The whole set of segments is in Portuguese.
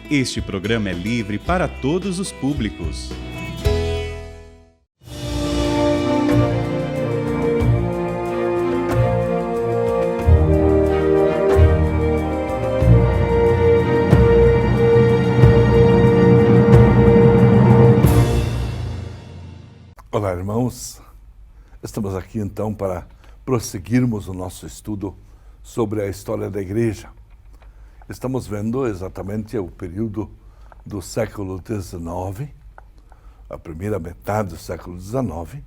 Este programa é livre para todos os públicos. Olá, irmãos. Estamos aqui então para prosseguirmos o nosso estudo sobre a história da Igreja. Estamos vendo exatamente o período do século XIX, a primeira metade do século XIX.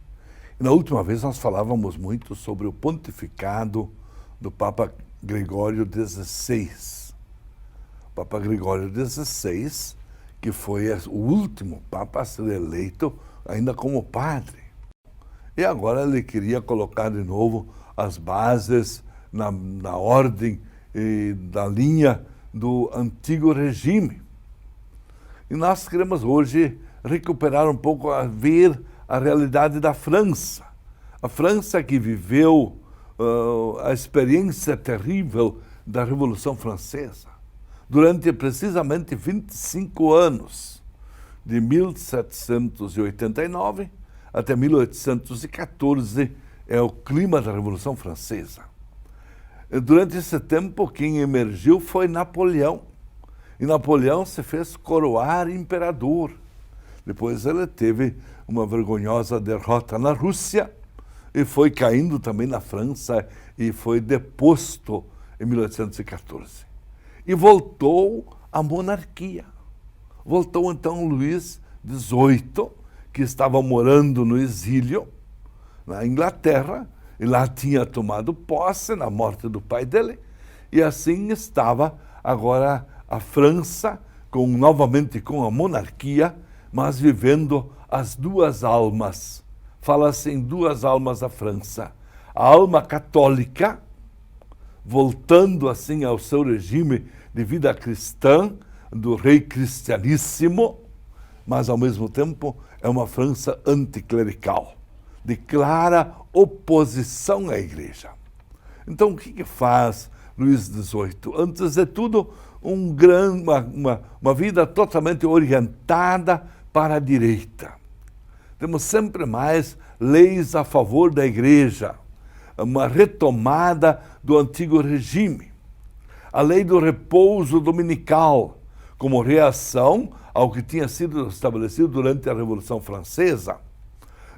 E na última vez nós falávamos muito sobre o pontificado do Papa Gregório XVI. O Papa Gregório XVI, que foi o último Papa a ser eleito ainda como padre. E agora ele queria colocar de novo as bases na ordem e da linha do antigo regime. E nós queremos hoje recuperar um pouco, ver a realidade da França. A França que viveu a experiência terrível da Revolução Francesa durante precisamente 25 anos, de 1789 até 1814, é o clima da Revolução Francesa. Durante esse tempo, quem emergiu foi Napoleão. E Napoleão se fez coroar imperador. Depois ele teve uma vergonhosa derrota na Rússia e foi caindo também na França e foi deposto em 1814. E voltou à monarquia. Voltou então Luís XVIII, que estava morando no exílio, na Inglaterra, e lá tinha tomado posse na morte do pai dele, e assim estava agora a França, novamente com a monarquia, mas vivendo as duas almas. Fala-se em duas almas da França. A alma católica, voltando assim ao seu regime de vida cristã, do rei cristianíssimo, mas ao mesmo tempo é uma França anticlerical, de clara oposição à Igreja. Então o que faz Luís XVIII? Antes de tudo, uma vida totalmente orientada para a direita. Temos sempre mais leis a favor da Igreja, uma retomada do antigo regime. A lei do repouso dominical, como reação ao que tinha sido estabelecido durante a Revolução Francesa.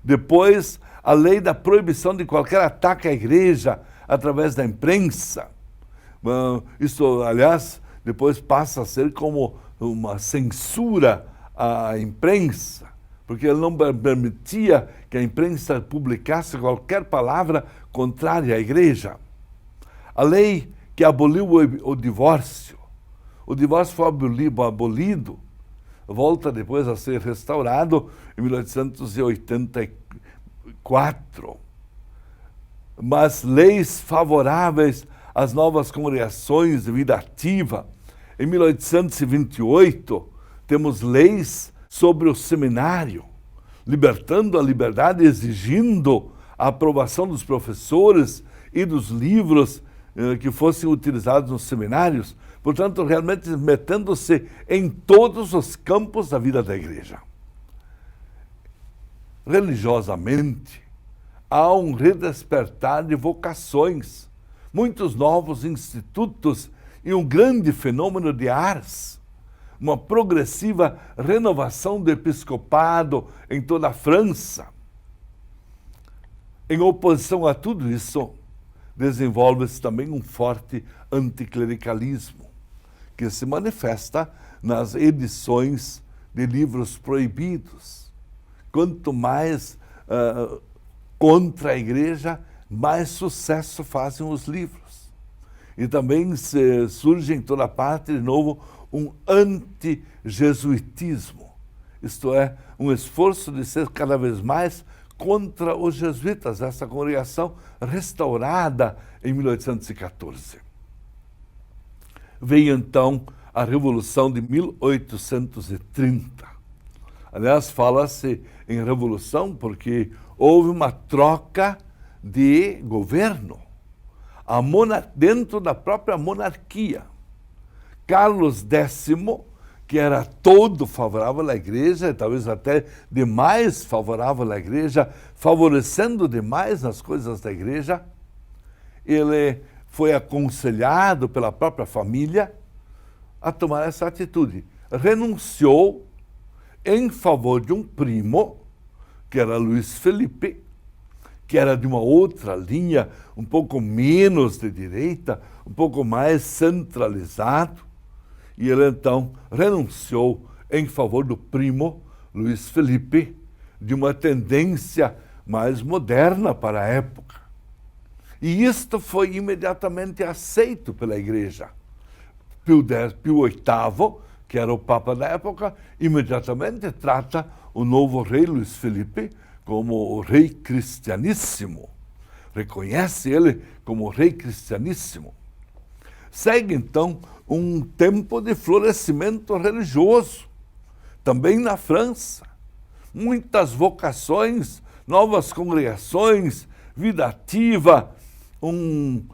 Depois, a lei da proibição de qualquer ataque à Igreja através da imprensa. Isso, aliás, depois passa a ser como uma censura à imprensa, porque ele não permitia que a imprensa publicasse qualquer palavra contrária à Igreja. A lei que aboliu o divórcio. O divórcio foi abolido, volta depois a ser restaurado em 1884. Mas leis favoráveis às novas congregações de vida ativa. Em 1828, temos leis sobre o seminário, libertando a liberdade, exigindo a aprovação dos professores e dos livros que fossem utilizados nos seminários. Portanto, realmente metendo-se em todos os campos da vida da Igreja. Religiosamente, há um redespertar de vocações, muitos novos institutos e um grande fenômeno de ars, uma progressiva renovação do episcopado em toda a França. Em oposição a tudo isso, desenvolve-se também um forte anticlericalismo, que se manifesta nas edições de livros proibidos. Quanto mais contra a Igreja, mais sucesso fazem os livros. E também surge em toda parte, de novo, um anti-jesuitismo. Isto é, um esforço de ser cada vez mais contra os jesuítas, essa congregação restaurada em 1814. Veio então a Revolução de 1830. Aliás, fala-se em revolução porque houve uma troca de governo. dentro da própria monarquia. Carlos X, que era todo favorável à igreja, talvez até demais favorável à igreja, favorecendo demais as coisas da igreja, ele foi aconselhado pela própria família a tomar essa atitude. Renunciou em favor de um primo, que era Luiz Felipe, que era de uma outra linha, um pouco menos de direita, um pouco mais centralizado, e ele então renunciou em favor do primo Luiz Felipe, de uma tendência mais moderna para a época. E isto foi imediatamente aceito pela igreja. Pio VIII, que era o Papa da época, imediatamente trata o novo rei Luiz Felipe como o rei cristianíssimo. Reconhece ele como rei cristianíssimo. Segue, então, um tempo de florescimento religioso, também na França. Muitas vocações, novas congregações, vida ativa, um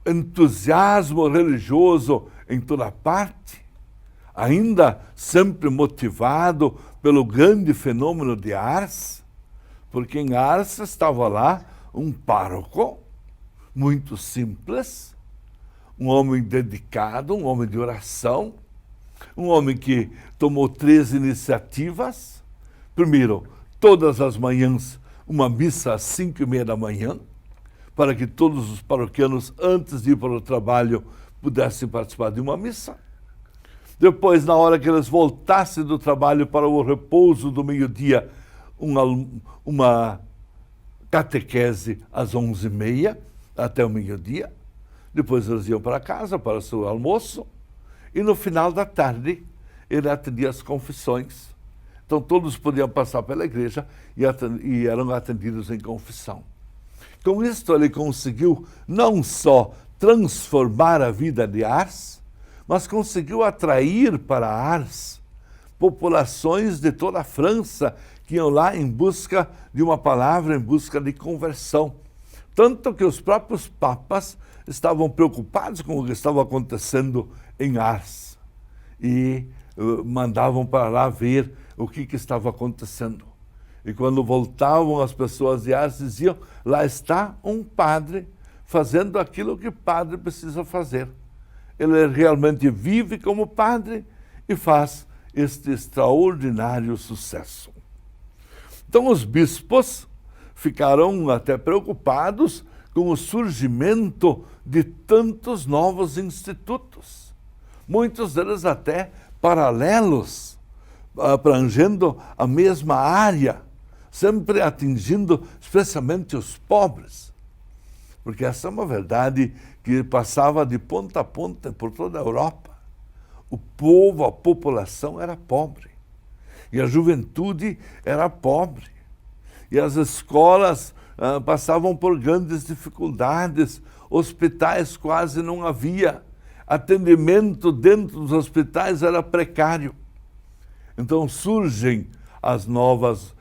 entusiasmo religioso em toda parte, ainda sempre motivado pelo grande fenômeno de Ars, porque em Ars estava lá um pároco muito simples, um homem dedicado, um homem de oração, um homem que tomou 3 iniciativas. Primeiro, todas as manhãs, uma missa às 5:30 da manhã, para que todos os paroquianos, antes de ir para o trabalho, pudessem participar de uma missa. Depois, na hora que eles voltassem do trabalho para o repouso do meio-dia, uma catequese às 11:30, até o meio-dia. Depois eles iam para casa, para o seu almoço, e no final da tarde ele atendia as confissões. Então todos podiam passar pela igreja e eram atendidos em confissão. Com isto ele conseguiu não só transformar a vida de Ars, mas conseguiu atrair para Ars populações de toda a França que iam lá em busca de uma palavra, em busca de conversão. Tanto que os próprios papas estavam preocupados com o que estava acontecendo em Ars e mandavam para lá ver o que estava acontecendo. E quando voltavam as pessoas de Ars diziam: lá está um padre fazendo aquilo que padre precisa fazer. Ele realmente vive como padre e faz este extraordinário sucesso. Então os bispos ficaram até preocupados com o surgimento de tantos novos institutos, muitos deles até paralelos, abrangendo a mesma área, sempre atingindo especialmente os pobres. Porque essa é uma verdade que passava de ponta a ponta por toda a Europa. O povo, a população era pobre. E a juventude era pobre. E as escolas passavam por grandes dificuldades. Hospitais quase não havia. Atendimento dentro dos hospitais era precário. Então surgem as novas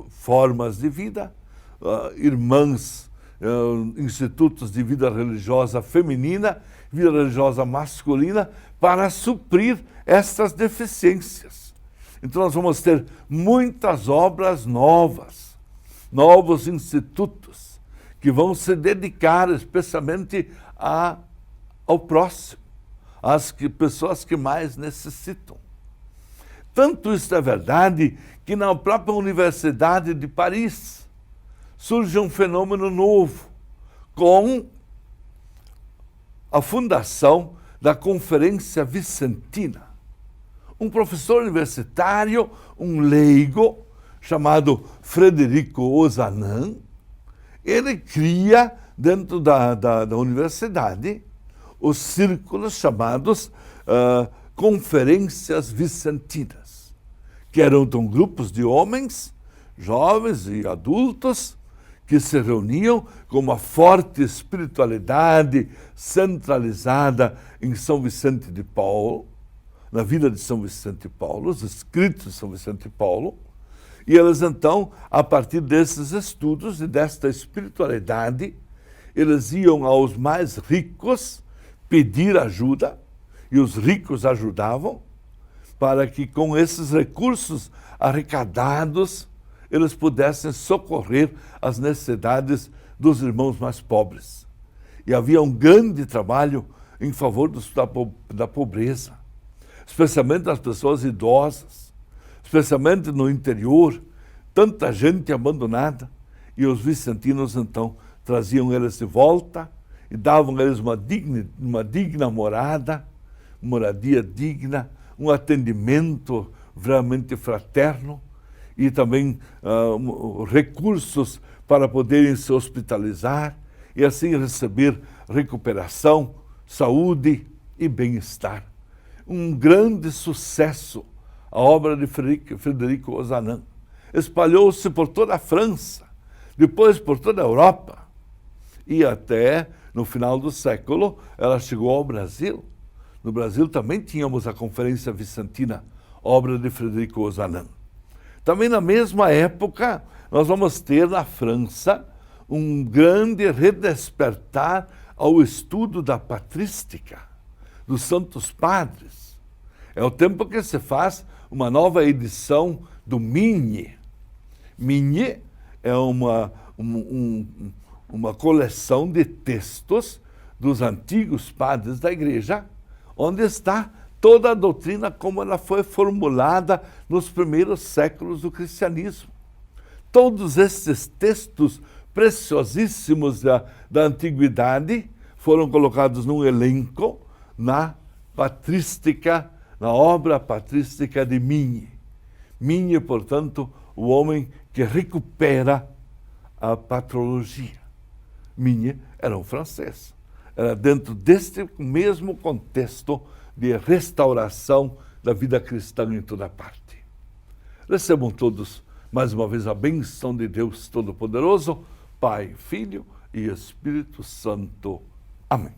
formas de vida, irmãs, institutos de vida religiosa feminina, vida religiosa masculina, para suprir estas deficiências. Então nós vamos ter muitas obras novas, novos institutos, que vão se dedicar especialmente ao próximo, às pessoas que mais necessitam. Tanto isso é verdade que na própria Universidade de Paris surge um fenômeno novo, com a fundação da Conferência Vicentina. Um professor universitário, um leigo, chamado Frederico Ozanam, ele cria dentro da universidade os círculos chamados Conferências Vicentinas, que eram então grupos de homens, jovens e adultos, que se reuniam com uma forte espiritualidade centralizada em São Vicente de Paulo, na vida de São Vicente de Paulo, os escritos de São Vicente de Paulo, e eles então, a partir desses estudos e desta espiritualidade, eles iam aos mais ricos pedir ajuda, e os ricos ajudavam, para que com esses recursos arrecadados, eles pudessem socorrer as necessidades dos irmãos mais pobres. E havia um grande trabalho em favor da pobreza, especialmente das pessoas idosas, especialmente no interior, tanta gente abandonada, e os vicentinos então traziam eles de volta e davam a eles uma digna morada, moradia digna, um atendimento realmente fraterno e também recursos para poderem se hospitalizar e assim receber recuperação, saúde e bem-estar. Um grande sucesso a obra de Frederico Ozanam. Espalhou-se por toda a França, depois por toda a Europa e até no final do século ela chegou ao Brasil. No Brasil também tínhamos a Conferência Vicentina, obra de Frederico Ozanam. Também na mesma época nós vamos ter na França um grande redespertar ao estudo da patrística, dos Santos Padres. É o tempo que se faz uma nova edição do Migne. Migne é uma coleção de textos dos antigos padres da Igreja, onde está toda a doutrina como ela foi formulada nos primeiros séculos do cristianismo. Todos esses textos preciosíssimos da antiguidade foram colocados num elenco na patrística, na obra patrística de Migne. Migne, portanto, o homem que recupera a patrologia. Migne era um francês. Era dentro deste mesmo contexto de restauração da vida cristã em toda parte. Recebam todos, mais uma vez, a bênção de Deus Todo-Poderoso, Pai, Filho e Espírito Santo. Amém.